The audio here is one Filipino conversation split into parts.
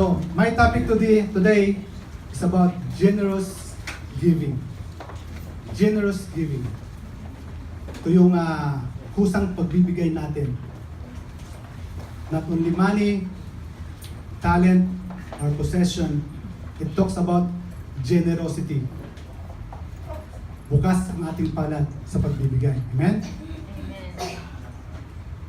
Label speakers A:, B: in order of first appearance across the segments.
A: So, my topic today is about generous giving. Generous giving. Ito yung kusang pagbibigay natin. Not only money, talent, or possession. It talks about generosity. Bukas ang ating palad sa pagbibigay. Amen?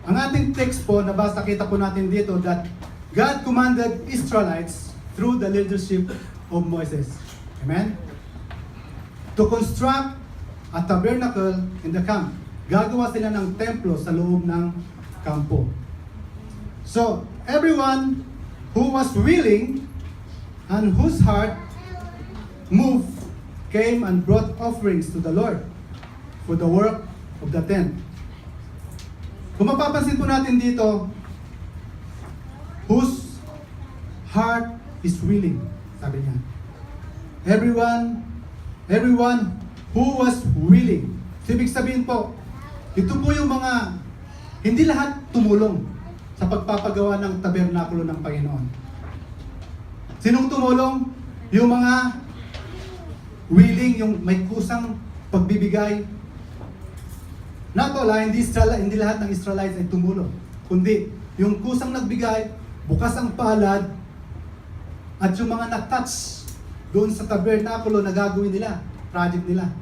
A: Ang ating text po, nabasa kita po natin dito that God commanded Israelites through the leadership of Moses. Amen? To construct a tabernacle in the camp. Gagawa sila ng templo sa loob ng kampo. So, everyone who was willing and whose heart moved came and brought offerings to the Lord for the work of the tent. Kung mapapansin po natin dito, whose heart is willing, sabi niya. Everyone who was willing. So, ibig sabihin po, ito po yung mga, hindi lahat tumulong sa pagpapagawa ng tabernakulo ng Panginoon. Sinong tumulong? Yung mga willing, yung may kusang pagbibigay. Not all, hindi lahat ng Israelites ay tumulong. Kundi, yung kusang nagbigay, bukas ang palad, at yung mga na-touch doon sa tabernakulo na gagawin nila, project nila.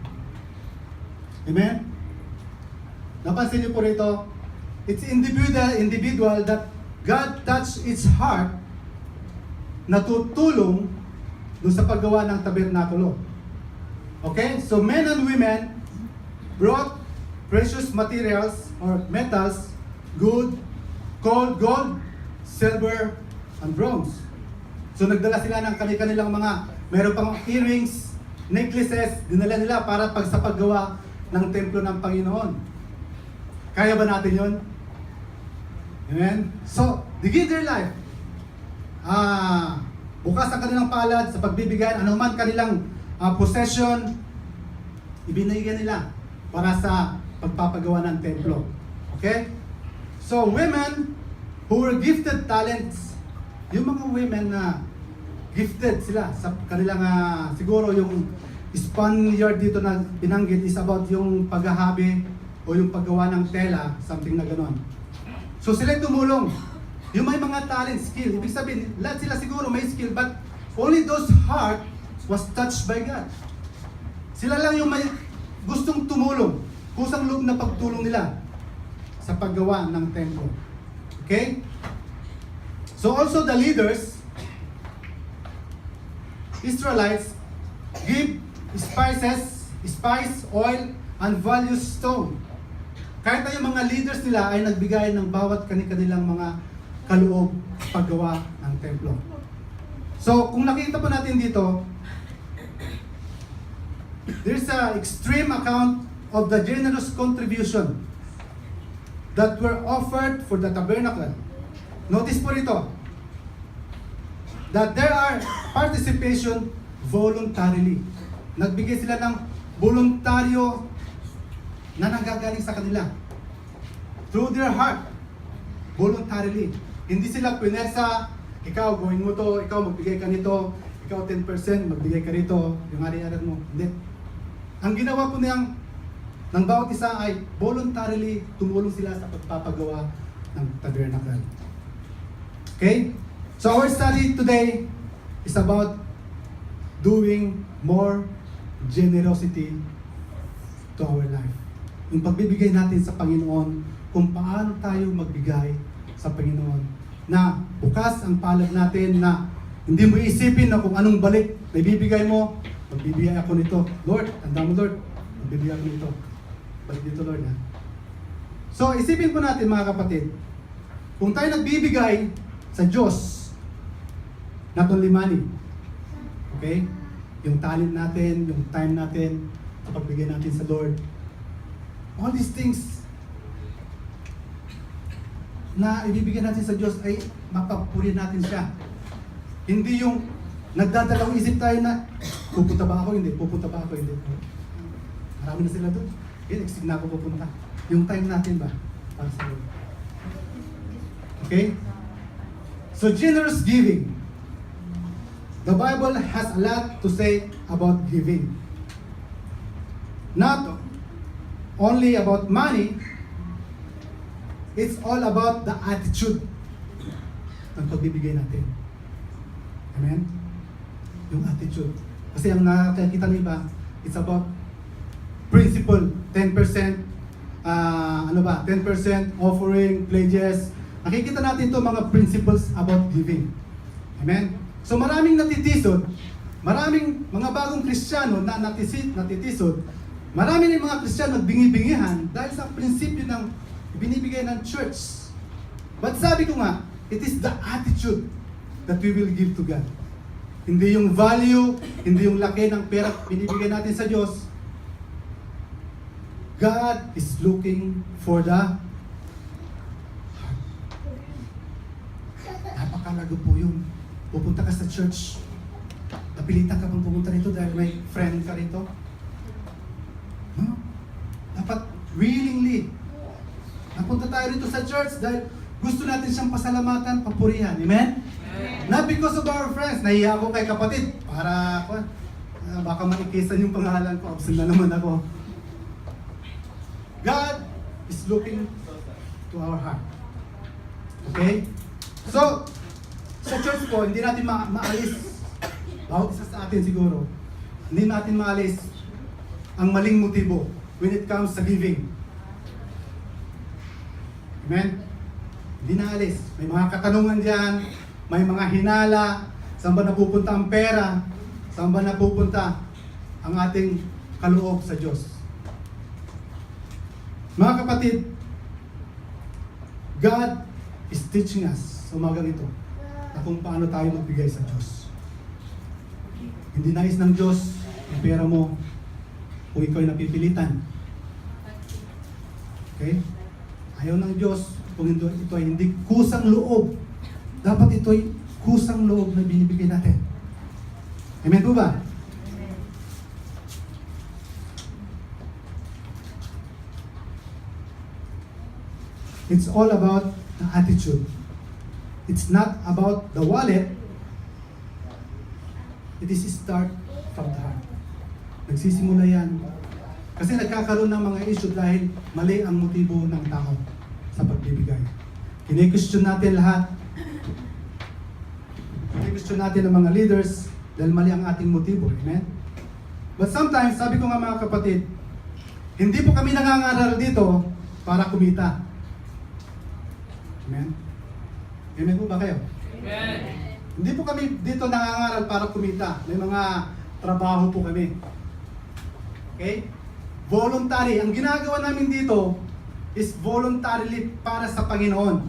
A: Amen? Napansin niyo po rito, it's individual that God touched its heart na tutulong doon sa paggawa ng tabernakulo. Okay? So men and women brought precious materials or metals, gold, silver, and bronze. So nagdala sila ng kanilang mga, meron pang earrings, necklaces, dinala nila para sa paggawa ng templo ng Panginoon. Kaya ba natin yon? Amen? So, they give their life. Bukas ang kanilang palad sa pagbibigay, anuman kanilang possession, ibinigyan nila para sa pagpapagawa ng templo. Okay? So, women who were gifted talents, yung mga women na gifted sila sa kanilang, siguro yung Spaniard dito na binanggit is about yung paghahabi o yung paggawa ng tela, something na ganon. So, sila tumulong. Yung may mga talent, skill, ibig sabihin, lahat sila siguro may skill, but only those heart was touched by God. Sila lang yung may gustong tumulong, kusang loob na pagtulong nila sa paggawa ng templo. Okay? So also the leaders, Israelites, give spice, oil, and valuable stone. Kahit na yung mga leaders nila ay nagbigay ng bawat kanilang mga kaloob paggawa ng templo. So, kung nakita po natin dito, there's an extreme account of the generous contribution that were offered for the tabernacle. Notice po rito that there are participation voluntarily. Nagbigay sila ng voluntaryo na nanggagaling sa kanila. Through their heart. Voluntarily. Hindi sila pinersa, ikaw gawin mo to, ikaw magbigay ka nito, ikaw 10%, magbigay ka rito, yung ari-aran mo. Hindi. Ang ginawa po niyang ng bawat isa ay voluntarily tumulong sila sa pagpapagawa ng tabernacle. Okay? So our study today is about doing more generosity to our life. Yung pagbibigay natin sa Panginoon, kung paano tayo magbigay sa Panginoon. Na bukas ang palad natin na hindi mo isipin na kung anong balik na ibibigay mo, magbibigay ako nito. Lord, tanda mo Lord, magbibigay ako nito. Balik dito Lord ha. So isipin po natin mga kapatid, kung tayo nagbibigay sa Diyos, not only money, okay? Yung talent natin, yung time natin, sa pagbigay natin sa Lord, all these things na ibibigay natin sa Diyos ay mapapuri natin siya. Hindi yung nagdadalawang isip tayo na pupunta ba ako, hindi, pupunta ba ako, hindi. Marami na sila doon. Exig na ako pupunta. Yung time natin ba? Para sa Lord. Okay? So generous giving. The Bible has a lot to say about giving. Not only about money, it's all about the attitude ng pagbibigay natin. Amen? Yung attitude. Kasi ang nakakita ng iba, it's about principle, 10%, 10% offering, pledges. Nakikita natin to mga principles about giving. Amen? So maraming natitisod, maraming mga bagong Kristiyano na natitisod, maraming mga Kristiyano bingi-bingihan dahil sa prinsipyo ng binibigay ng church. But sabi ko nga, it is the attitude that we will give to God. Hindi yung value, hindi yung laki ng pera binibigay natin sa Diyos. God is looking for the heart. Napakalago po yun. Pupunta ka sa church, napilitan ka pang pumunta rito dahil may friend ka rito. No? Dapat willingly. Napunta tayo rito sa church dahil gusto natin siyang pasalamatan, papurihan. Amen? Amen. Not because of our friends. Nahiya ako kay kapatid para baka maikisan yung pangalan ko. Absent na naman ako. God is looking to our heart. Okay? So, sa church po, hindi natin maalis, bawat isa sa atin siguro, hindi natin maalis ang maling motibo when it comes sa giving. Amen? Hindi naalis. May mga katanungan dyan, may mga hinala, saan ba napupunta ang pera, saan ba napupunta ang ating kaloob sa Diyos. Mga kapatid, God is teaching us sa umagang ito na kung paano tayo magbigay sa Diyos. Hindi nais ng Diyos ang pera mo kung ikaw ay napipilitan. Okay? Ayaw ng Diyos kung ito ay hindi kusang loob. Dapat ito ay kusang loob na binibigay natin. Amen po ba? It's all about the attitude. It's not about the wallet. It is start from the heart. Nagsisimula yan. Kasi nagkakaroon ng mga issue dahil mali ang motibo ng tao sa pagbibigay. Kine-question natin lahat. Kine-question natin ang mga leaders dahil mali ang ating motibo. Amen? But sometimes, sabi ko nga mga kapatid, hindi po kami nangangaral dito para kumita. Amen? Amen po ba kayo?
B: Amen.
A: Hindi po kami dito nangangaral para kumita. May mga trabaho po kami. Okay? Voluntary. Ang ginagawa namin dito is voluntarily para sa Panginoon.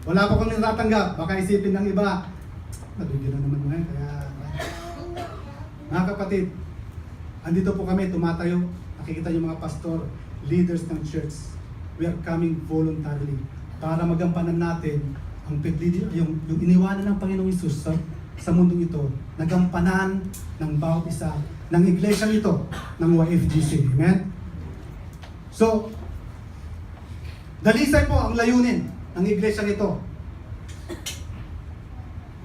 A: Wala pa kami natatanggap. Baka isipin ng iba, nabigyan na naman ngayon. Kaya, mga kapatid, andito po kami, tumatayo. Nakikita yung mga pastor, leaders ng church. We are coming voluntarily para magampanan natin yung iniwanan ng Panginoong Hesus sa mundong ito, nagampanan ng bawat isa ng iglesia ito, ng YFGC. Amen? So, dalisay po ang layunin ng iglesia ito.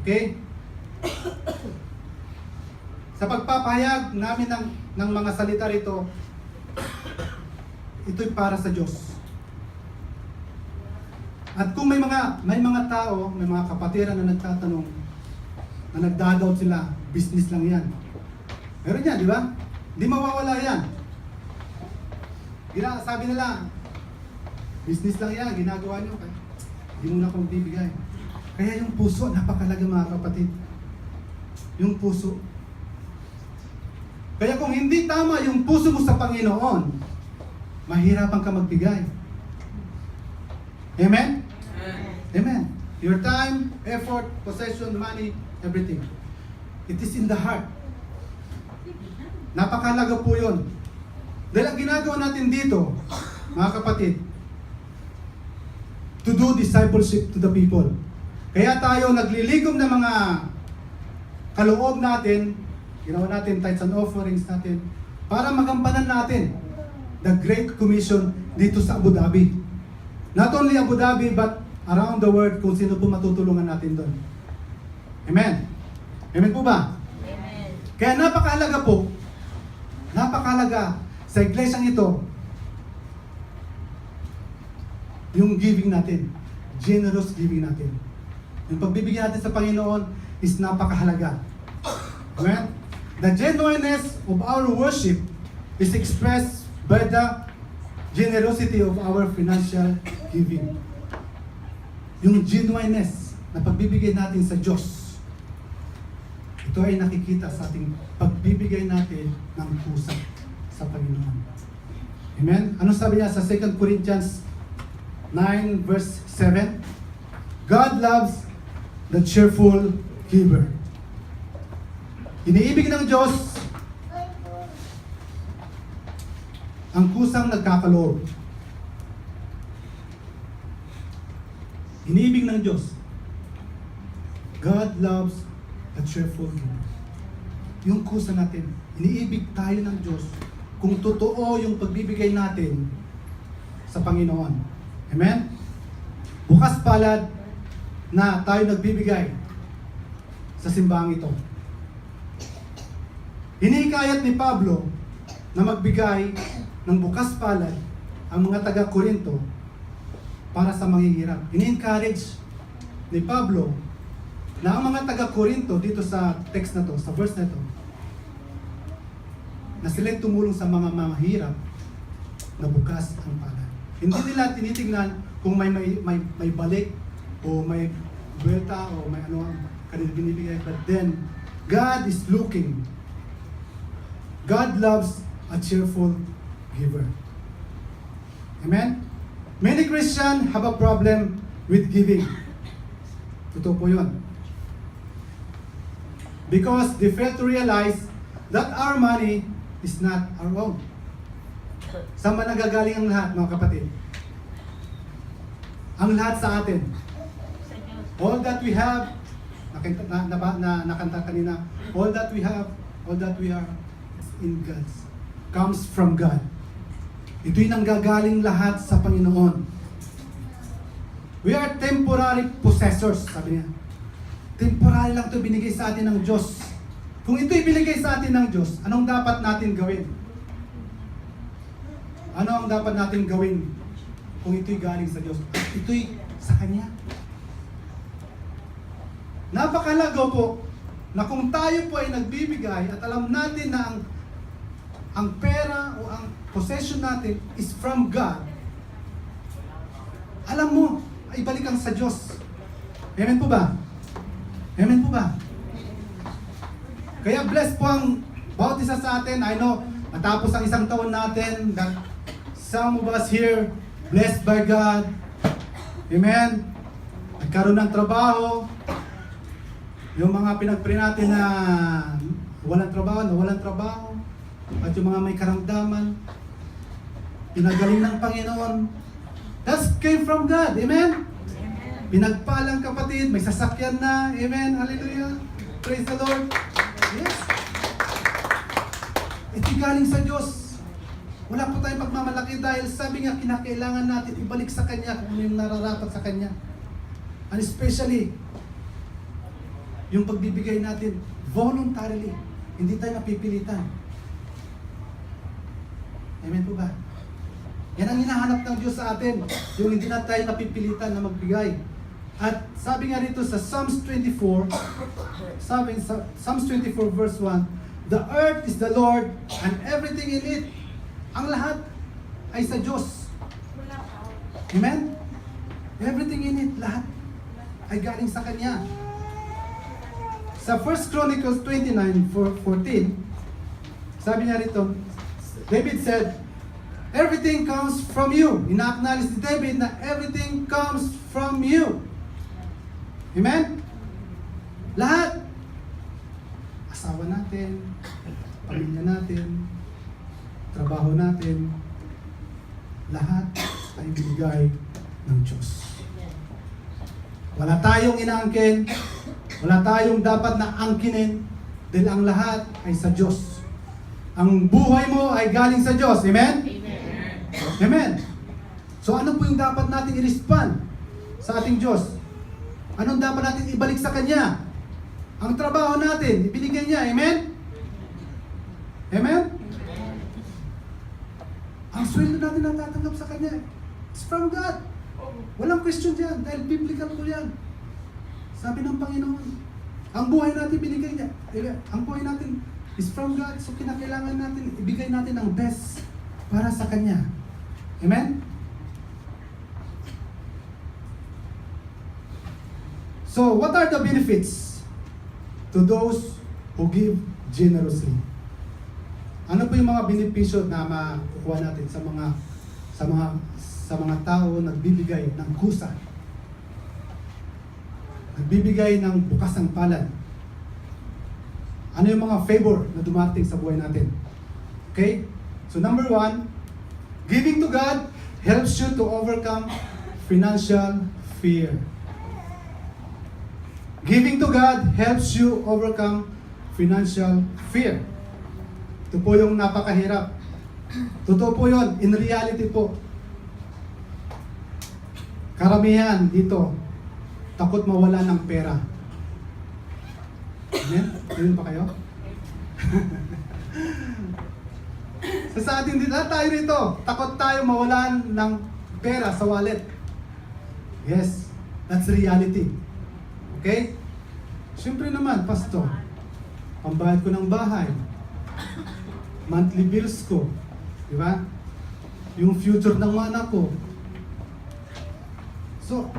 A: Okay? Sa pagpapahayag namin ng mga salita rito, ito'y para sa Diyos. At kung may mga tao, may mga kapatiran na nagtatanong, na nagdadoubt sila, business lang yan. Meron yan, di ba? Hindi mawawala yan. Sabi nila, business lang yan, ginagawa nyo. Hindi mo na akong bibigay. Kaya yung puso, napakalaga mga kapatid. Yung puso. Kaya kung hindi tama yung puso mo sa Panginoon, mahirapan ka magbigay. Amen? Amen. Your time, effort, possession, money, everything. It is in the heart. Napakalaga po yun. Dahil ang ginagawa natin dito, mga kapatid, to do discipleship to the people. Kaya tayo naglilikom ng mga kaloob natin, ginawa natin tithes and offerings natin, para magampanan natin the Great Commission dito sa Abu Dhabi. Not only Abu Dhabi, but around the world kung sino po matutulungan natin doon. Amen? Amen po ba?
B: Amen.
A: Kaya napakahalaga po, napakahalaga sa iglesyang ito, yung giving natin, generous giving natin. Yung pagbibigyan natin sa Panginoon is napakahalaga. Amen? The genuineness of our worship is expressed by the generosity of our financial giving. Yung genuineness na pagbibigay natin sa Diyos, ito ay nakikita sa ating pagbibigay natin ng puso sa Panginoon. Amen? Ano sabi niya sa 2 Corinthians 9 verse 7? God loves the cheerful giver. Iniibig ng Diyos ang kusang nagkakaloob. Iniibig ng Diyos. God loves a cheerful giver. Yung kusa natin, iniibig tayo ng Diyos kung totoo yung pagbibigay natin sa Panginoon. Amen? Bukas palad na tayo nagbibigay sa simbahang ito. Hinihikayat ni Pablo na magbigay ng bukas palad ang mga taga-Korinto para sa manghihirap. Ini-encourage ni Pablo na ang mga taga-Korinto dito sa text na to, sa verse na to, na sila'y tumulong sa mga mahirap na bukas ang palad. Hindi nila tinitingnan kung may balik o may buwelta o may ano ang kanila binibigay. But then, God is looking. God loves a cheerful giver. Amen? Many Christians have a problem with giving. Totoo po yun. Because they fail to realize that our money is not our own. Saan ba nagagaling ang lahat, mga kapatid? Ang lahat sa atin. All that we have, nakanta kanina, all that we have, all that we are, in God's, comes from God. Ito'y nanggagaling lahat sa Panginoon. We are temporary possessors, sabi niya. Temporary lang ito binigay sa atin ng Diyos. Kung ito'y binigay sa atin ng Diyos, anong dapat natin gawin? Ano ang dapat natin gawin kung ito'y galing sa Diyos? At ito'y sa Kanya. Napakalago po na kung tayo po ay nagbibigay at alam natin na ang pera o ang possession natin is from God, alam mo, ay balik ang sa Diyos. Amen po ba? Amen po ba? Kaya blessed po ang bawat isa sa atin. I know, matapos ang isang taon natin, that some of us here, blessed by God. Amen? Nagkaroon ng trabaho. Yung mga pinag-pray natin na walang trabaho. At yung mga may karamdaman, pinagaling ng Panginoon. That came from God. Amen? Pinagpalang kapatid, may sasakyan na. Amen? Hallelujah. Praise the Lord. Yes. Ito galing sa Diyos. Wala po tayong pagmamalaki dahil sabi nga kinakailangan natin ibalik sa Kanya kung ano yung nararapat sa Kanya. And especially, yung pagbibigay natin voluntarily. Hindi tayo napipilitan. Amen po ba? Yan ang hinahanap ng Diyos sa atin. Yung hindi na tayo napipilitan na magbigay. At sabi nga rito sa Psalms 24, sabi sa Psalms 24 verse 1, the earth is the Lord and everything in it. Ang lahat ay sa Diyos. Amen? Everything in it, lahat ay galing sa Kanya. Sa 1 Chronicles 29:14, sabi niya rito, David said, everything comes from you. Ina-acknowledge ni David na everything comes from you. Amen? Lahat. Asawa natin, pamilya natin, trabaho natin, lahat ay binigay ng Diyos. Wala tayong inaangkin, wala tayong dapat na angkinin, dahil ang lahat ay sa Diyos. Ang buhay mo ay galing sa Diyos. Amen?
B: Amen.
A: Amen. So ano po yung dapat natin i-respond sa ating Diyos? Anong dapat natin ibalik sa Kanya? Ang trabaho natin, ibinigay niya. Amen? Amen? Ang sweldo natin natatanggap sa Kanya, it's from God. Walang question dyan, dahil biblical po yan. Sabi ng Panginoon, ang buhay natin binigay niya. Ang buhay natin is from God, so kinakailangan natin, ibigay natin ang best para sa Kanya. Amen? So, what are the benefits to those who give generously? Ano po yung mga benepisyo na makukuha natin sa mga tao nagbibigay ng kusa? Nagbibigay ng bukas ng palad. Ano yung mga favor na dumating sa buhay natin? Okay? So number 1, giving to God helps you to overcome financial fear. Giving to God helps you overcome financial fear. Ito po yung napakahirap. Totoo po yun. In reality po, karamihan dito, takot mawala ng pera. Amen? Ayun pa kayo? Sa atin dito, lahat tayo rito, takot tayo mawalan ng pera sa wallet. Yes, that's reality. Okay? Siyempre naman, pastor, pambayad ko ng bahay, monthly bills ko, di ba? Yung future ng mga anak ko. So,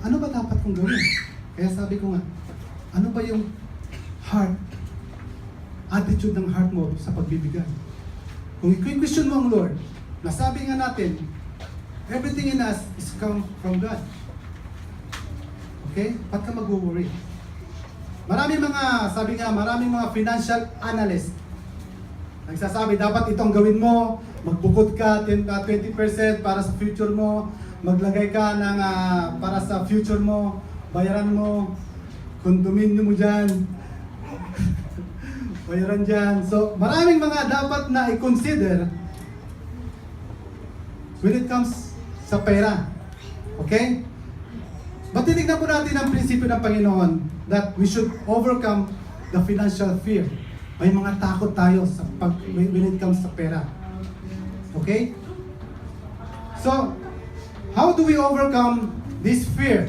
A: ano ba dapat kong gawin? Kaya sabi ko nga, ano ba yung attitude ng heart mo sa pagbibigay? Kung i-question mo ang Lord, nasabi nga natin, everything in us is come from God. Okay? Ba't ka mag-worry? Maraming mga financial analyst nagsasabi, dapat itong gawin mo, magbukod ka 20% para sa future mo, maglagay ka ng para sa future mo, bayaran mo, condominium mo dyan, bayaran dyan. So, maraming mga dapat na i-consider when it comes sa pera. Okay? But titignan po natin ang prinsipyo ng Panginoon that we should overcome the financial fear. May mga takot tayo when it comes sa pera. Okay? So, how do we overcome this fear?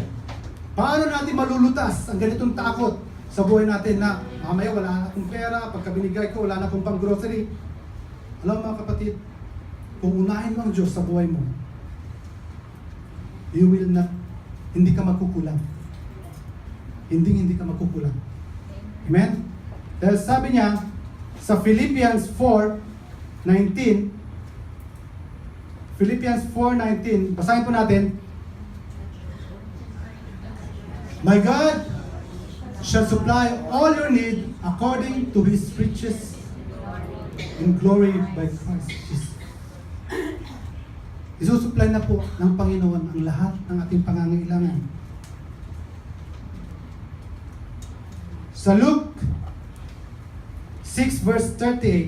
A: Paano natin malulutas ang ganitong takot sa buhay natin na mamaya wala na akong pera, pagka binigay ko wala na akong pang grocery? Alam mga kapatid, kung unahin mo ang Diyos sa buhay mo, hindi ka magkukulang. Hindi ka magkukulang. Amen? Dahil sabi niya sa Philippians 4:19, basahin po natin. My God shall supply all your need according to His riches in glory by Christ Jesus. Isusupply na po ng Panginoon ang lahat ng ating pangangailangan. Sa Luke 6 verse 38,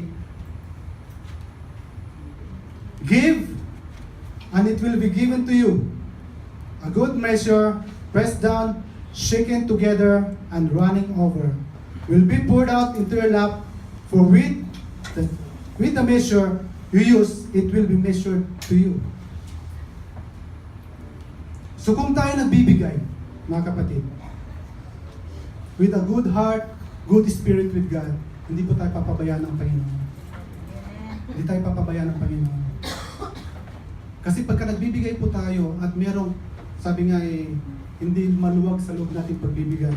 A: give and it will be given to you. A good measure, pressed down, shaken together, and running over, will be poured out into your lap, for with the measure you use, it will be measured to you. So kung tayo nagbibigay, mga kapatid, with a good heart, good spirit with God, hindi po tayo papabayaan ng Panginoon. Hindi tayo papabayaan ng Panginoon. Kasi pagka nagbibigay po tayo at merong, sabi nga hindi maluwag sa loob natin pagbibigay,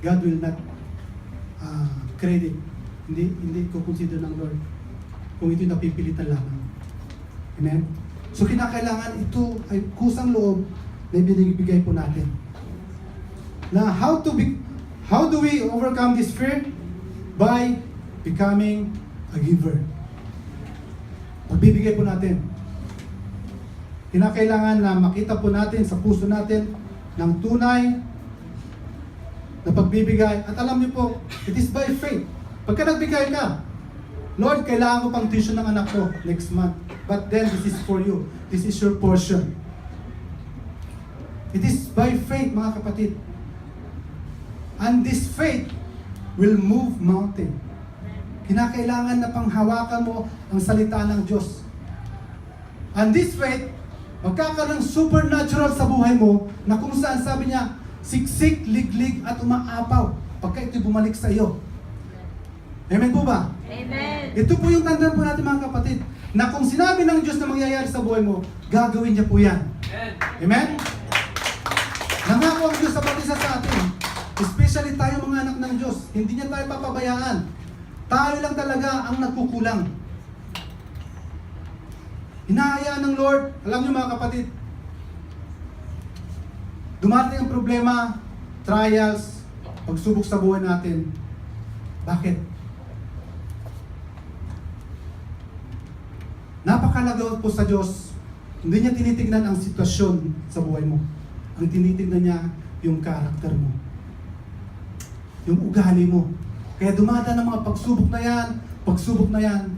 A: God will not credit. Hindi ko consider ng Lord kung ito'y napipilitan lamang. Amen? So kinakailangan ito ay kusang loob na ibinibigay po natin. Na how do we overcome this fear? By becoming a giver. Pagbibigay po natin. Kinakailangan na makita po natin sa puso natin ng tunay na pagbibigay. At alam niyo po, it is by faith. Pagka nagbigay ka, Lord, kailangan ko pang tuition ng anak ko next month. But then, this is for you. This is your portion. It is by faith, mga kapatid. And this faith will move mountain. Kinakailangan na panghawakan mo ang salita ng Diyos. And this faith, magkakaroon ng supernatural sa buhay mo na kung saan sabi niya, siksik, liglig at umaapaw pagka ito'y bumalik sa iyo. Amen po ba?
B: Amen.
A: Ito po yung tandaan po natin mga kapatid, na kung sinabi ng Diyos na mangyayari sa buhay mo, gagawin niya po yan. Amen? Nangako ang Diyos sa pag-isa sa atin. Especially tayo mga anak ng Diyos. Hindi niya tayo papabayaan. Tayo lang talaga ang nagkukulang. Hinahayaan ng Lord, alam niyo mga kapatid, dumating ang problema, trials, pagsubok sa buhay natin. Bakit? Napakalaga po sa Diyos, hindi niya tinitignan ang sitwasyon sa buhay mo. Ang tinitignan niya yung karakter mo. Yung ugali mo. Kaya dumadaan ang mga pagsubok na yan,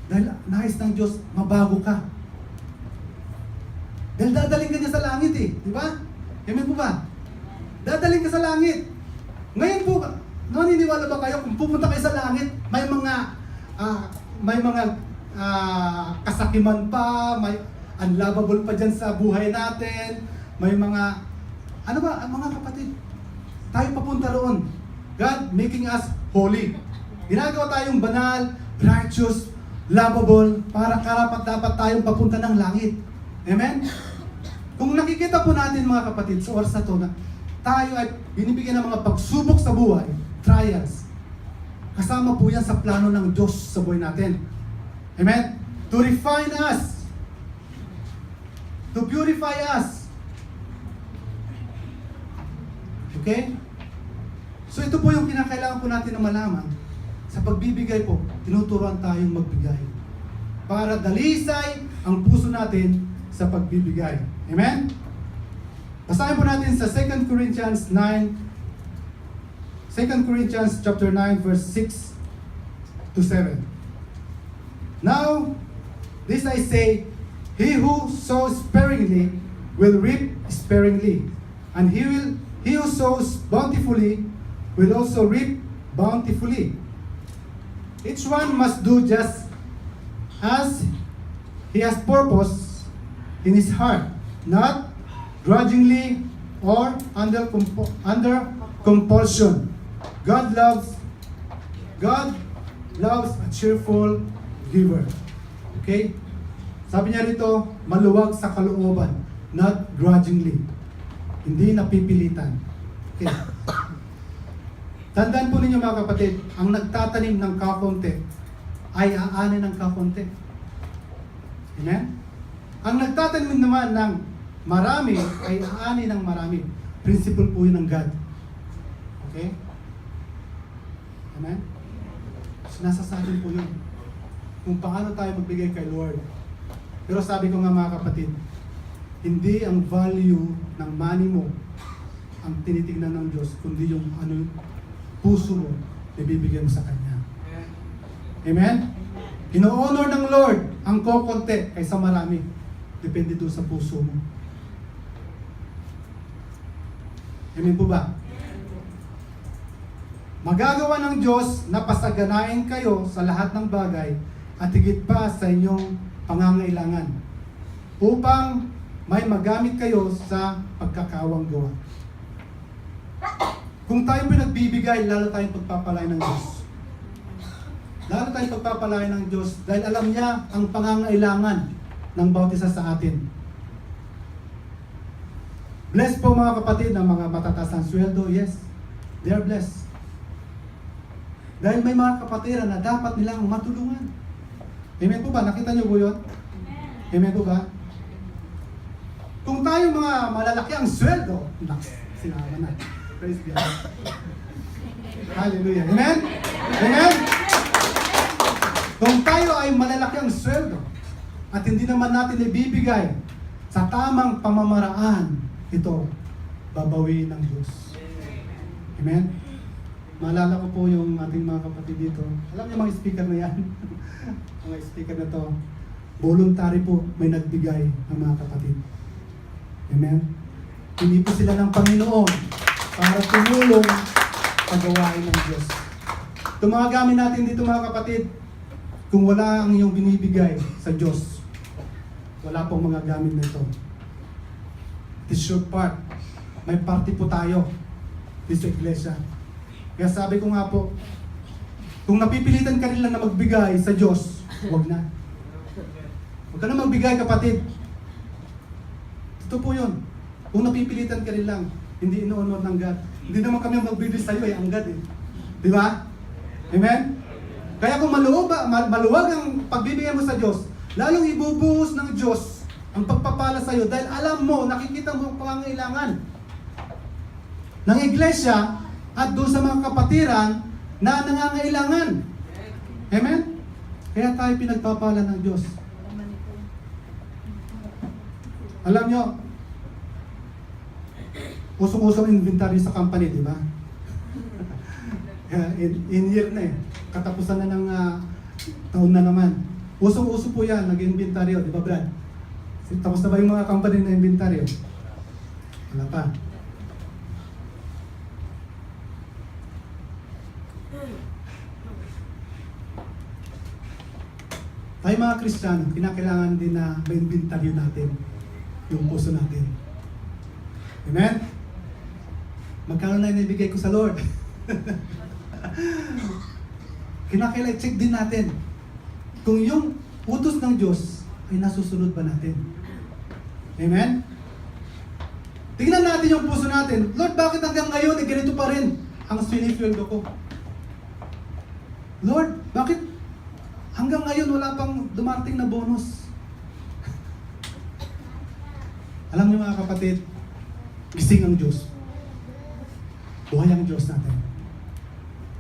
A: dahil nais ng Diyos, mabago ka. Dahil dadaling ka niya sa langit eh, di ba? Amen po ba? Dadaling ka sa langit. Ngayon po, naniniwala ba kayo kung pumunta kayo sa langit, may mga kasakiman pa, may unlovable pa dyan sa buhay natin, may mga, ano ba, mga kapatid, tayo papunta roon. God making us holy. Ginagawa tayong banal, righteous, lovable, para karapat dapat tayong papunta ng langit. Amen? Kung nakikita po natin mga kapatid sa oras na to na tayo ay binibigyan ng mga pagsubok sa buhay, trials, kasama po yan sa plano ng Diyos sa buhay natin. Amen? To refine us, to purify us. Okay? So ito po yung kinakailangan po natin na malaman. Sa pagbibigay po, tinuturuan tayong magbigay. Para dalisay ang puso natin sa pagbibigay. Amen? Basahin po natin sa 2 Corinthians 9, 2 Corinthians chapter 9 verse 6 to 7. Now, this I say, he who sows sparingly will reap sparingly, and he who sows bountifully will also reap bountifully. Each one must do just as he has purpose in his heart, not grudgingly or under compulsion. God loves a cheerful giver. Okay? Sabi niya rito, maluwag sa kalooban, not grudgingly. Hindi napipilitan. Okay. Tandaan po ninyo mga kapatid, ang nagtatanim ng kakonti ay aanin ng kakonti. Amen? Ang nagtatanim naman ng marami ay aanin ng marami. Principle po yun ng God. Okay? Amen? So, nasa sa atin po yun. Kung paano tayo magbigay kay Lord. Pero sabi ko nga mga kapatid, hindi ang value ng money mo ang tinitingnan ng Diyos, kundi yung puso mo, ibibigay mo sa Kanya. Amen? Ino-honor ng Lord ang kokonti kaysa marami. Depende doon sa puso mo. Amen po ba? Magagawa ng Diyos na pasaganain kayo sa lahat ng bagay at higit pa sa inyong pangangailangan upang may magamit kayo sa pagkakawang gawa. Kung tayo pinagbibigay, lalo tayong pagpapalay ng Diyos. Lalo tayong pagpapalay ng Diyos dahil alam niya ang pangangailangan ng bawat isa sa atin. Blessed po mga kapatid ng mga matataas ng sweldo. Yes, they are blessed. Dahil may mga kapatiran na dapat nilang matulungan. Amen po ba? Nakita niyo po yun? Amen po ba? Kung tayo mga malalaki ang sweldo, sinama na. Praise God. Hallelujah. Amen? Amen? Kung tayo ay malalaki ang sweldo at hindi naman natin ibibigay sa tamang pamamaraan, ito, babawiin ng Diyos. Amen? Maalala ko po yung ating mga kapatid dito. Alam niyo mga speaker na yan? Mga speaker na to. Voluntary po may nagbigay ng mga kapatid. Amen? Hindi po sila ng Panginoon para tumulong pagawain ng Diyos. Itong mga gamit natin dito mga kapatid, kung wala ang iyong binibigay sa Diyos, wala pong mga gamit na ito. It is your part. May party po tayo dito sa iglesia. Kaya sabi ko nga po, kung napipilitan ka rin lang na magbigay sa Diyos, huwag na. Huwag ka na magbigay, kapatid. Ito po yun. Kung napipilitan ka rin lang, hindi ino-honor ng God. Hindi naman kami magbibigay sa iyo, ang God eh. Di ba? Amen? Kaya kung maluwag ang pagbibigay mo sa Diyos, lalong ibubuhos ng Diyos ang pagpapala sa iyo dahil alam mo, nakikita mo ang pangangailangan ng iglesia at doon sa mga kapatiran na nangangailangan. Amen? Kaya tayo pinagpapala ng Diyos. Alam nyo, usong-usong inventory sa company, di ba? in year na eh. Katapusan na ng taon na naman. Usong-uso po yan, nag-inventaryo, di ba Brad? Tapos na ba yung mga company na inventaryo? Wala pa. Tayo mga Kristiyano, kinakailangan din na ma-inventaryo natin yung puso natin. Amen? Magkano na inibigay ko sa Lord? Kinakailangan check din natin kung yung utos ng Diyos ay nasusunod ba natin. Amen? Tingnan natin yung puso natin. Lord, bakit hanggang ngayon ganito pa rin ang swinifueldo ko? Lord, bakit hanggang ngayon wala pang dumarating na bonus? Alam niyo mga kapatid, gising ang Diyos. Buhay ang Diyos natin.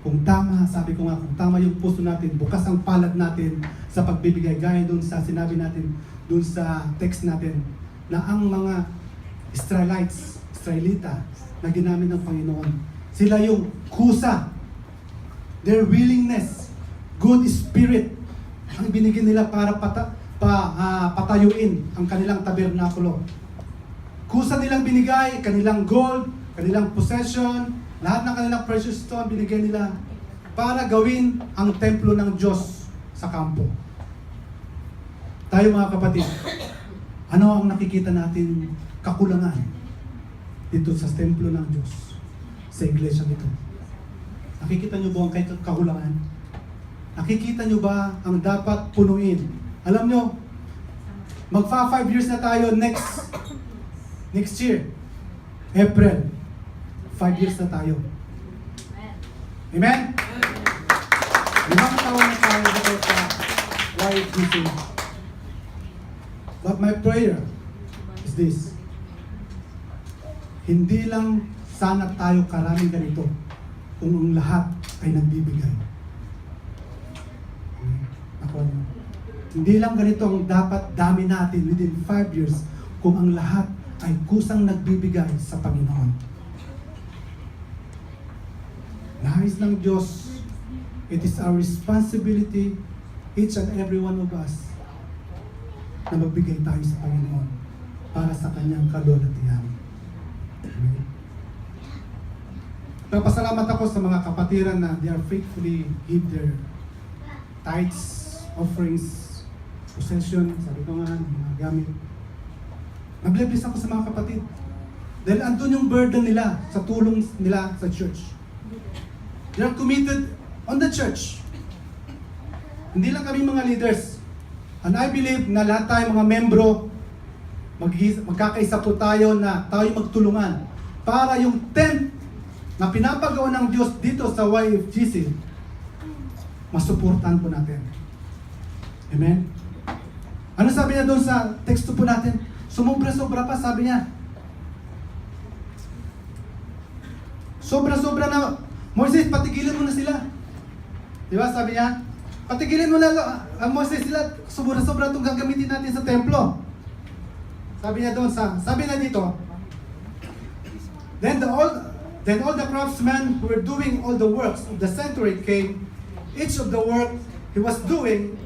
A: Kung tama, sabi ko nga, kung tama yung puso natin, bukas ang palad natin sa pagbibigay, gaya dun sa sinabi natin, dun sa text natin, na ang mga Israelita na ginamit ng Panginoon, sila yung kusa, their willingness, good spirit, ang binigyan nila para patayuin ang kanilang tabernakulo. Kusa nilang binigay, kanilang gold, kanilang possession, lahat ng kanilang precious stone binigay nila para gawin ang templo ng Diyos sa kampo. Tayo mga kapatid, ano ang nakikita natin kakulangan dito sa templo ng Diyos, sa iglesia nito? Nakikita nyo ba ang kakulangan? Nakikita nyo ba ang dapat punuin? Alam nyo, magfa 5 years na tayo next year, April. 5 years na tayo. Amen? 5 taon na tayo dito sa YFGC. But my prayer is this. Hindi lang sana tayo karaming ganito kung ang lahat ay nagbibigay. Hindi lang ganito ang dapat dami natin within 5 years kung ang lahat ay kusang nagbibigay sa Panginoon. Nais ng Diyos, it is our responsibility, each and every one of us, na magbigay tayo sa Panginoon para sa Kanyang kalwalhatian. Amen. Nagpasalamat ako sa mga kapatiran na they are faithfully give their tithes, offerings, possession, sabi ko nga, mga gamit. Nag-bless ako sa mga kapatid. Dahil andun yung burden nila sa tulong nila sa church. They are committed on the church. Hindi lang kami mga leaders. And I believe na lahat tayo mga membro, magkakaisa po tayo na tayo magtulungan para yung tent na pinapagawa ng Diyos dito sa YFGC, masuportahan po natin. Amen? Ano sabi niya doon sa teksto po natin? Sumobra-sobra pa, sabi niya. Sobra-sobra na. Moses, patigilin mo na sila. Diba, sabi niya? Patigilin mo na, Moses, sila. Sobra-sobra itong gagamitin natin sa templo. Sabi niya doon sabi na dito, Then all the craftsmen who were doing all the works of the sanctuary came, each of the work he was doing,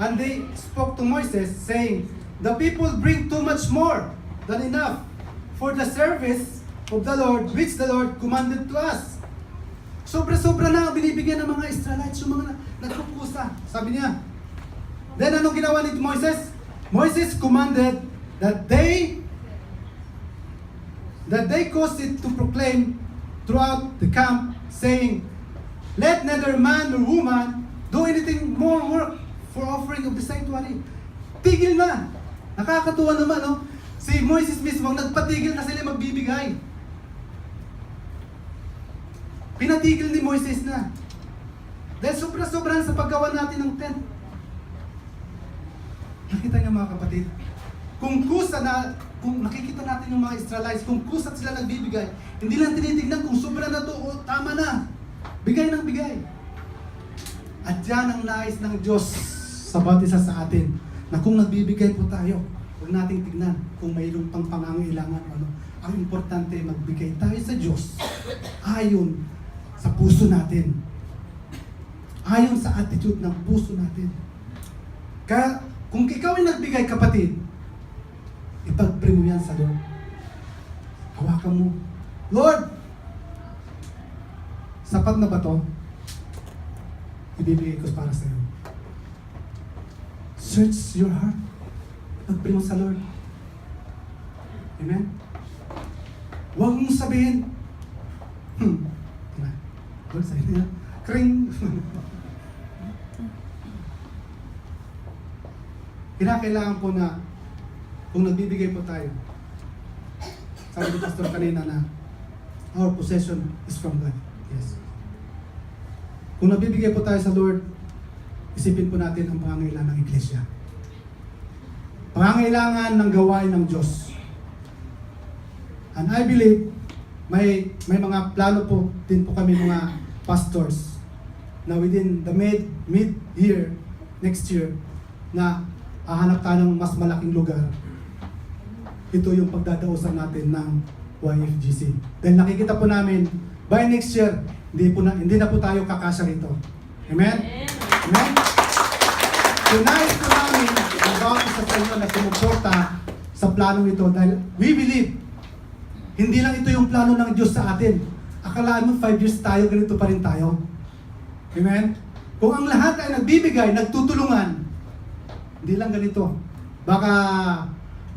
A: and they spoke to Moses, saying, The people bring too much more than enough for the service of the Lord, which the Lord commanded to us. Sobra-sobra na ang binibigyan ng mga Israelites, yung mga nagkukusa. Sabi niya. Then anong ginawa ni Moses? Moses commanded that they caused it to proclaim throughout the camp, saying, let neither man nor woman do anything more work for offering of the sanctuary. Tigil na! Nakakatuwa naman, no? Si Moses mismo, nagpatigil na sila magbibigay. Pinatigil ni Moises na. Dahil sobra-sobra sa paggawa natin ng tent. Nakita niyo mga kapatid, kung nakikita natin yung mga Israelites, kung kusa sila nagbibigay, hindi lang tinitignan kung sobra na to o tama na. Bigay ng bigay. At yan ang nais ng Diyos sa bawat isa sa atin, na kung nagbibigay po tayo, huwag nating tignan kung mayroong pang pangangailangan o ano. Ang importante, magbigay tayo sa Diyos ayon sa puso natin. Ayon sa attitude ng puso natin. Kaya, kung ikaw ay nagbigay, kapatid, ipag-pray mo yan sa Lord. Hawakan mo. Lord, sapat na ba to? Ibibigay ko para sa iyo. Search your heart. Ipag-pray mo sa Lord. Amen? Huwag mong sabihin, Lord, sabihin niya, kring. Kinakailangan po na kung nagbibigay po tayo, sabi ni Pastor kanina na our possession is from God. Yes. Kung nagbibigay po tayo sa Lord, isipin po natin ang pangangailangan ng iglesia. Pangangailangan ng gawain ng Diyos. And I believe may mga plano po din po kami mga pastors na within the mid-year, next year, na hahanap tayo ng mas malaking lugar. Ito yung pagdadausan natin ng YFGC. Dahil nakikita po namin, by next year, hindi na po tayo kakasya rito. Amen? Amen? So nais po namin ang bawat isa sa inyo na sumuporta sa planong ito dahil we believe, hindi lang ito yung plano ng Diyos sa atin. Akalaan mo 5 years tayo, ganito pa rin tayo. Amen? Kung ang lahat ay nagbibigay, nagtutulungan, hindi lang ganito. Baka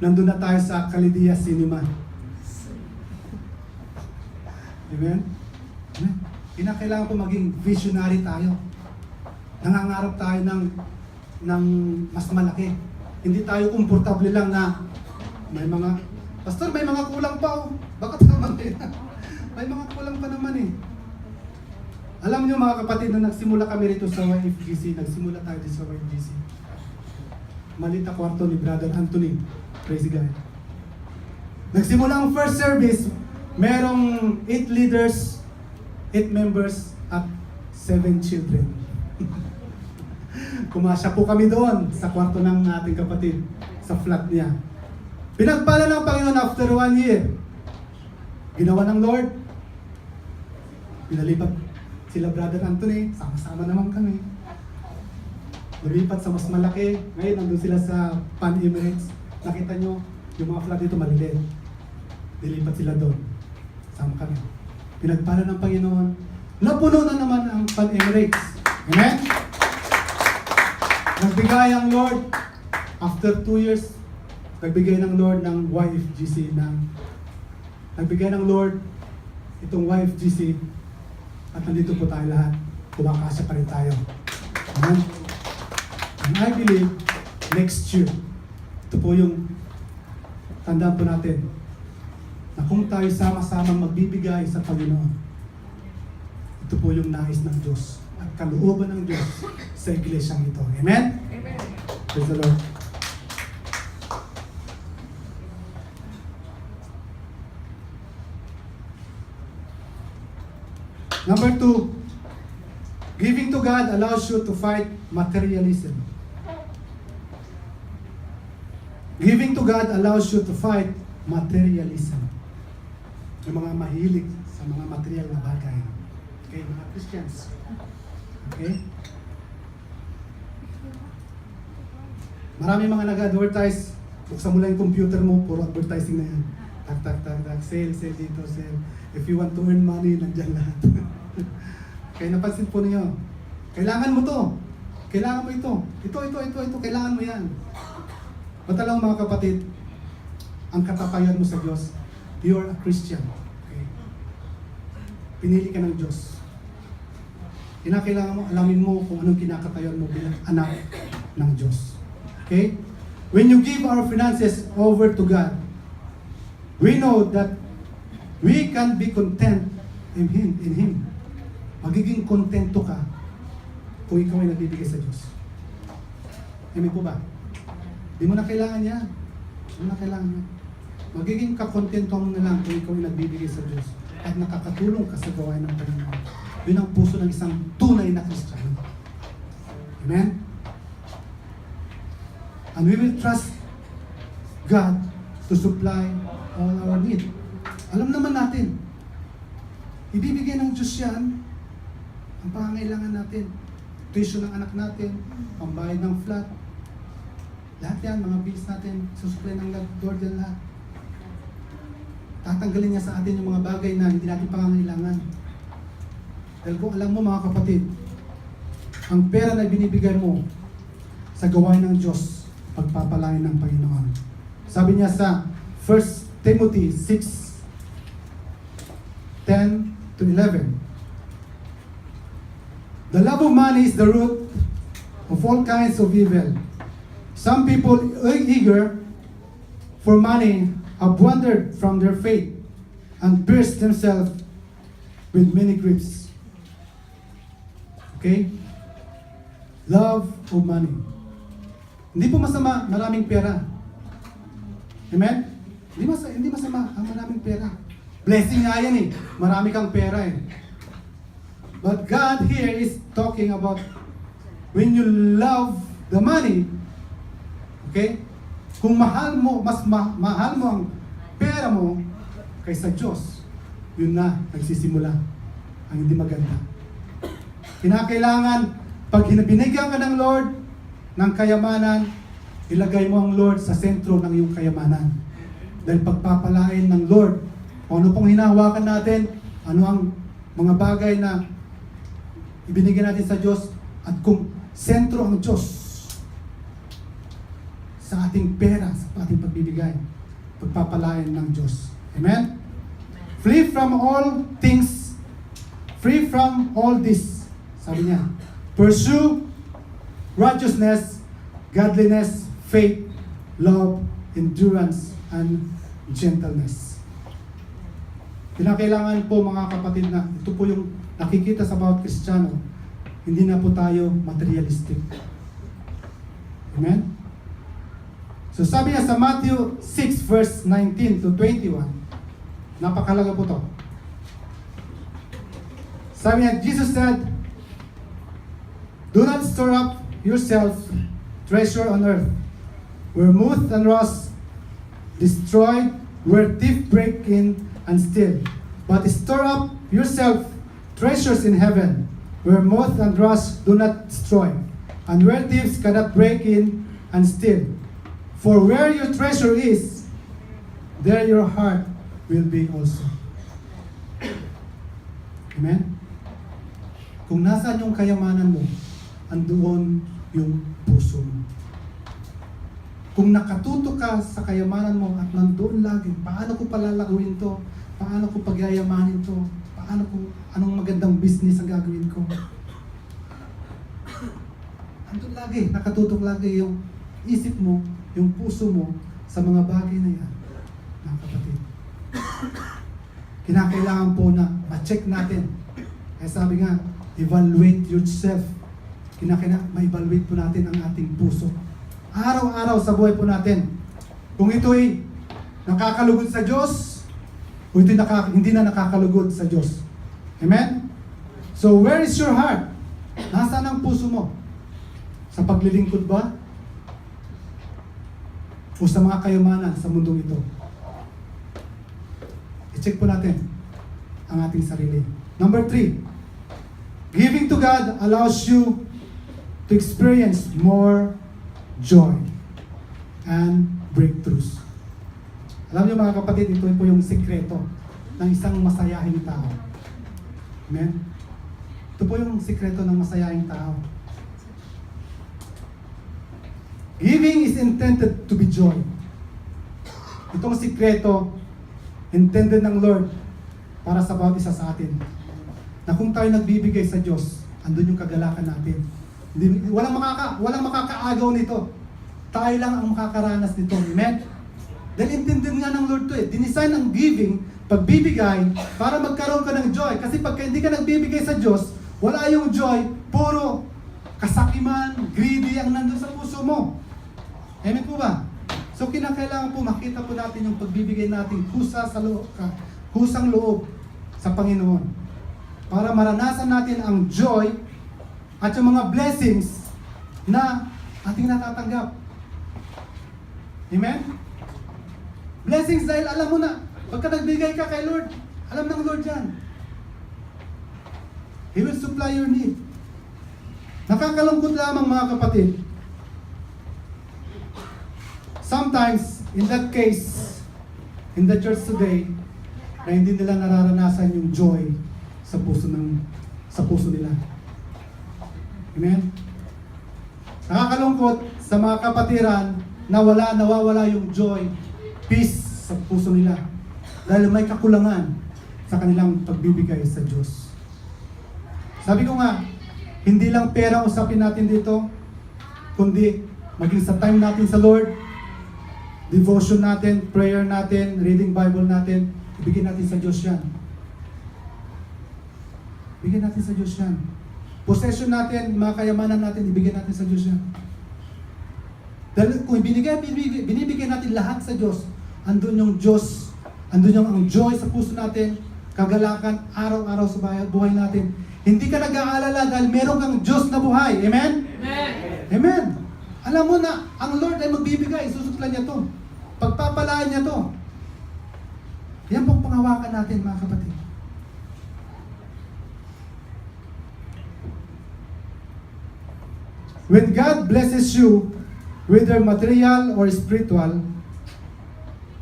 A: nandun na tayo sa Kalidia Cinema. Amen? Amen? Kinakailangan po maging visionary tayo. Nangangarap tayo ng mas malaki. Hindi tayo komportable lang na may mga, Pastor, may mga kulang pa oh. Bakit naman eh? May mga kulang pa naman eh. Alam niyo mga kapatid, nung nagsimula kami rito sa YFGC, nagsimula tayo dito sa YFGC. Malita kwarto ni Brother Anthony. Praise God. Nagsimula ang first service, merong 8 leaders, 8 members, at 7 children. Kumasya po kami doon sa kwarto ng ating kapatid, sa flat niya. Pinagpala ng Panginoon after 1 year. Ginawa ng Lord. Pinalipat sila Brother Anthony, sama-sama naman kami. Lumipat sa mas malaki. Ngayon, nandun sila sa Pan Emirates. Nakita nyo, yung mga flat dito maliliit. Dilipat sila doon. Sama kami. Pinagpala ng Panginoon. Napuno na naman ang Pan Emirates. Amen? Nagbigay ang Lord. After 2 years, nagbigay ng Lord ng YFGC. Nagbigay ng Lord itong YFGC. At nandito po tayo lahat. Kumakasya pa rin tayo. Amen? And I believe, next year, ito po yung tandaan po natin, na kung tayo sama-sama magbibigay sa Panginoon, ito po yung nais ng Diyos at kalooban ng Diyos sa iglesyang ito. Amen?
B: Amen.
A: Praise the Lord. Number 2, giving to God allows you to fight materialism. Giving to God allows you to fight materialism. Yung mga mahilig sa mga material na bagay. Okay, mga Christians. Okay? Marami mga nag-advertise. Buksan mo lang yung computer mo, puro advertising na yan. Tak, tak, tak, tak. Sale, sale dito, sale. If you want to earn money, nandiyan lahat. Kaya napansin po ninyo, kailangan mo to. Kailangan mo ito. Ito. Kailangan mo yan. Matalang mga kapatid, ang katapayan mo sa Diyos, you are a Christian. Okay? Pinili ka ng Diyos. Kinakailangan mo, alamin mo kung anong kinakatayan mo bilang anak ng Diyos. Okay? When you give our finances over to God, we know that we can be content in Him. Magiging kontento ka kung ikaw ay nagbibigay sa Diyos. Amen po ba? Di mo na kailangan yan. Di mo na kailangan yan. Magiging kakontento mo na lang kung ikaw ay nagbibigay sa Diyos at nakakatulong ka sa gawain ng Panginoon. Yun ang puso ng isang tunay na Kristiyano. Amen? And we will trust God to supply all our need. Alam naman natin, ibibigay ng Diyos yan ang pangangailangan natin. Tuition ng anak natin, pambayad ng flat, lahat yan, mga bills natin, susupply ng Lord yan lahat. Tatanggalin niya sa atin yung mga bagay na hindi natin pangangailangan. Dahil kung alam mo mga kapatid, ang pera na binibigay mo sa gawain ng Diyos, pagpapalain ng Panginoon. Sabi niya sa 1 Timothy 6:10-11, the love of money is the root of all kinds of evil. Some people eager for money have wandered from their faith and pierced themselves with many griefs. Okay? Love of money. Hindi po masama maraming pera. Amen? Hindi masama ang maraming pera. Blessing nga yan eh. Marami kang pera eh. But God here is talking about when you love the money, okay? Kung mahal mo, mahal mo ang pera mo kaysa Diyos, yun na, nagsisimula ang hindi maganda. Kinakailangan, pag binigyan ka ng Lord ng kayamanan, ilagay mo ang Lord sa sentro ng iyong kayamanan. Dahil pagpapalain ng Lord, kung ano pong hinahawakan natin, ano ang mga bagay na ibinigay natin sa Diyos, at kung sentro ang Diyos sa ating pera, sa ating pagbibigay, pagpapalain ng Diyos. Amen? Free from all things, free from all this, sabi niya, pursue righteousness, godliness, faith, love, endurance, and gentleness. Kinakailangan po mga kapatid na ito po yung nakikita sa bawat Kristiyano, hindi na po tayo materialistic. Amen? So sabi niya sa Matthew 6 verse 19 to 21, napakalaga po to. Sabi niya, Jesus said, do not store up yourself treasure on earth, where moth and rust destroy, where thief break in and steal. But store up yourself treasures in heaven, where moth and rust do not destroy, and where thieves cannot break in and steal. For where your treasure is, there your heart will be also. Amen? Kung nasaan yung kayamanan mo, andoon yung puso mo. Kung nakatuto ka sa kayamanan mo at nandoon lagi, paano ko palalaguin to? Paano ko pagyayamanin to? Paano ko, anong magandang business ang gagawin ko? Andun lagi, nakatutok lagi yung isip mo, yung puso mo sa mga bagay na yan, mga kapatid. Kinakailangan po na ma-check natin. Kaya sabi nga, evaluate yourself. Ma-evaluate po natin ang ating puso. Araw-araw sa buhay po natin. Kung ito'y nakakalugod sa Diyos, o ito'y hindi na nakakalugod sa Diyos. Amen? So, where is your heart? Nasaan ang puso mo? Sa paglilingkod ba? O sa mga kayamanan sa mundong ito? I-check po natin ang ating sarili. Number 3, giving to God allows you to experience more joy and breakthroughs. Alam niyo mga kapatid, ito po yung sikreto ng isang masayahing tao. Amen? Ito po yung sikreto ng masayahing tao. Giving is intended to be joy. Itong sikreto, intended ng Lord para sa bawat isa sa atin. Na kung tayo nagbibigay sa Diyos, andun yung kagalakan natin. Walang makakaagaw nito. Tayo lang ang makakaranas nito. Amen? Dahil intended nga ng Lord to eh. Dinesign ang giving, pagbibigay, para magkaroon ka ng joy. Kasi pagka hindi ka nagbibigay sa Diyos, wala yung joy, puro kasakiman, greedy ang nandun sa puso mo. Amen po ba? So kinakailangan po makita po natin yung pagbibigay natin kusang loob sa Panginoon. Para maranasan natin ang joy at yung mga blessings na ating natatanggap. Amen? Blessings dahil alam mo na, pagka nagbigay ka kay Lord, alam ng Lord yan. He will supply your need. Nakakalungkot lamang mga kapatid. Sometimes, in that case, in the church today, na hindi nila nararanasan yung joy sa puso nila. Amen? Nakakalungkot sa mga kapatiran na nawawala yung joy, peace sa puso nila. Dahil may kakulangan sa kanilang pagbibigay sa Diyos. Sabi ko nga, hindi lang pera usapin natin dito, kundi maging sa time natin sa Lord, devotion natin, prayer natin, reading Bible natin, ibigay natin sa Diyos yan. Ibigay natin sa Diyos yan. Possession natin, mga kayamanan natin, ibigay natin sa Diyos yan. Dahil kung binibigay natin lahat sa Diyos, andun yung Diyos, andun yung ang joy sa puso natin, kagalakan, araw-araw sa buhay natin. Hindi ka nag-aalala dahil meron kang Diyos na buhay. Amen?
B: Amen.
A: Amen. Alam mo na, ang Lord ay magbibigay, susuklan niya to. Pagpapalaan niya to. Yan pong pangawakan natin, mga kapatid. When God blesses you, whether material or spiritual,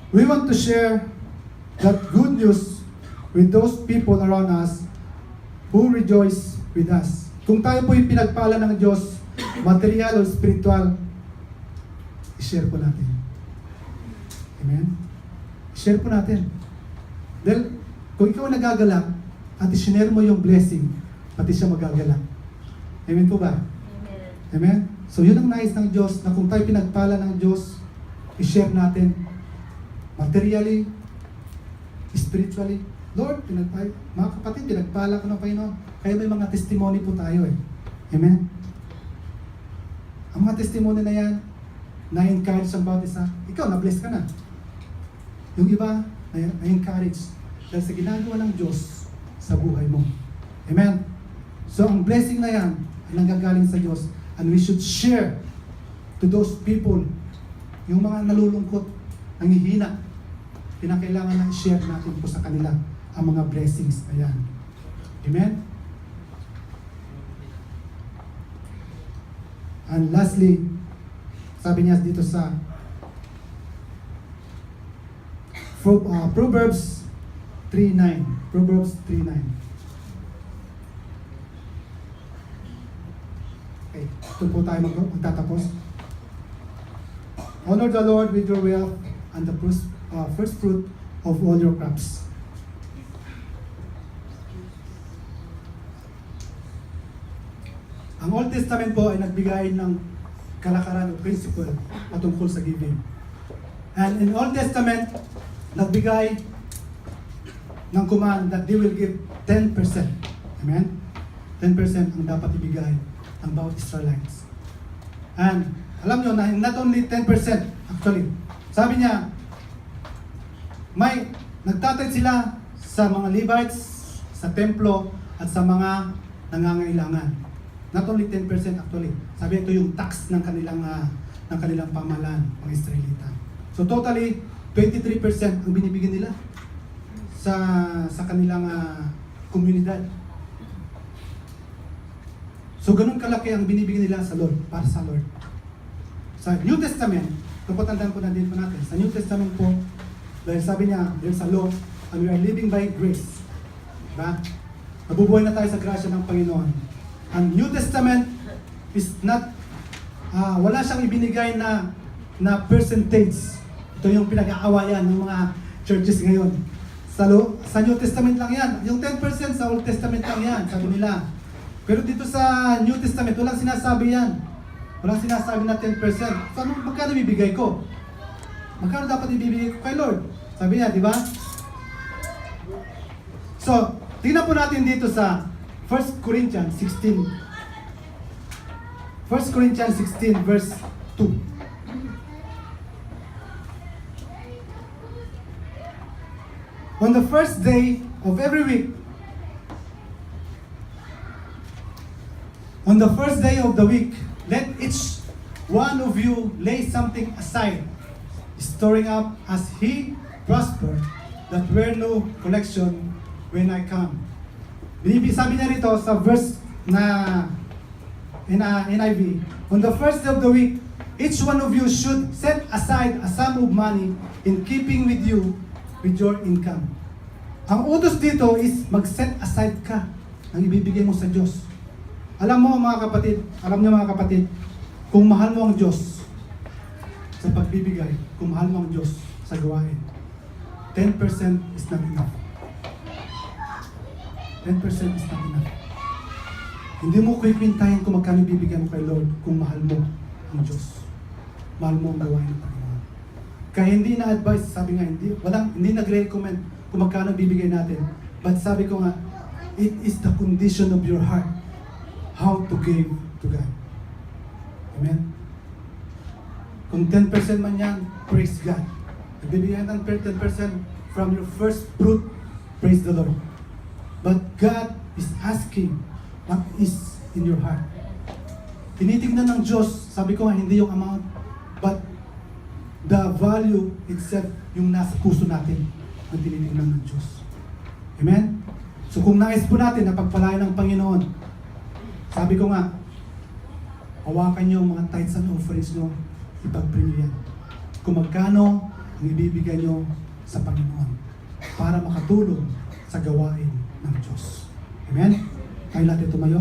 A: we want to share that good news with those people around us who rejoice with us. Kung tayo po yung pinagpala ng Diyos, material o spiritual, i-share po natin. Amen? I-share po natin. Dahil, kung ikaw nagagalak, at i-share mo yung blessing, pati siya magagalak. Amen po ba?
B: Amen.
A: Amen? So, yun ang nais ng Diyos, na kung tayo pinagpala ng Diyos, i-share natin, materially, spiritually. Lord, mga kapatid, pinagpala ko ng Panginoon. Kaya may mga testimony po tayo eh. Amen? Ang mga testimony na yan, na-encourage ang bawat isa. Ikaw, na-bless ka na. Yung iba, na-encourage. Dahil sa ginagawa ng Diyos sa buhay mo. Amen? So, ang blessing na yan, ay nanggagaling sa Diyos. And we should share to those people, yung mga nalulungkot, nangihina, kinakailangan na i-share natin po sa kanila ang mga blessings na yan. Amen? And lastly, sabi niya dito sa Proverbs 3:9. Proverbs 3:9. Okay, ito po tayo magtatapos. Honor the Lord with your wealth and the first fruit of all your crops. Ang Old Testament po ay nagbigay ng kalakaran o principle patungkol sa giving. And in Old Testament, nagbigay ng command that they will give 10%. Amen? 10% ang dapat ibigay ng bawat Israelites. And alam nyo na not only 10% actually. Sabi niya, may nagtatay sila sa mga Levites, sa templo, at sa mga nangangailangan. Not only 10% actually. Sabi ito yung tax ng kanilang pamahalaan, mga Israelita. So totally 23% ang binibigyan nila sa kanilang komunidad. So ganun kalaki ang binibigyan nila sa Lord, para sa Lord. Sa New Testament, kapatandaan po na din po natin, sa New Testament po, dahil sabi niya, there's a law and we are living by grace. Diba? Nabubuhay na tayo sa grasya ng Panginoon. Ang New Testament is not, wala siyang ibinigay na percentage. Ito yung pinag-aawayan ng mga churches ngayon. Sa New Testament lang yan. Yung 10% sa Old Testament lang yan, sabi nila. Pero dito sa New Testament, walang sinasabi yan. Walang sinasabi na 10%. So, magkano ibibigay ko? Magkano dapat ibibigay ko kay Lord? Sabi niya, di ba? So, tingnan po natin dito sa 1 Corinthians 16. 1 Corinthians 16 verse 2. On the first day of every week, on the first day of the week, let each one of you lay something aside, storing up as he prospered, that were no collection when I come. Sabi niya rito sa verse na NIV, on the first day of the week, each one of you should set aside a sum of money in keeping with your income. Ang utos dito is mag-set aside ka ng ibibigay mo sa Diyos. Alam mo mga kapatid, kung mahal mo ang Diyos sa pagbibigay, kung mahal mo ang Diyos sa gawain, 10% is not enough. 10% is not enough. Hindi mo kuikwintahin kung magkano bibigyan mo kay Lord kung mahal mo ang Diyos. Mahal mo ang gawain ng Panginoon. Kaya hindi na-advise, sabi nga, hindi nagre-recommend kung magkano bibigay natin. But sabi ko nga, it is the condition of your heart how to give to God. Amen? Kung 10% man yan, praise God. Nagbibigay ng 10% from your first fruit, praise the Lord. But God is asking what is in your heart. Tinitingnan ng Diyos, sabi ko nga, hindi yung amount, but the value itself, yung nasa puso natin, ang tinitingnan ng Diyos. Amen? So kung nais po natin na pagpalain ng Panginoon, sabi ko nga, hawakan nyo ang mga tithes and offerings nyo, ipag-bring nyo yan. Kung magkano ang ibibigay nyo sa Panginoon para makatulong sa gawain ng Diyos. Amen? Tayo natin tumayo.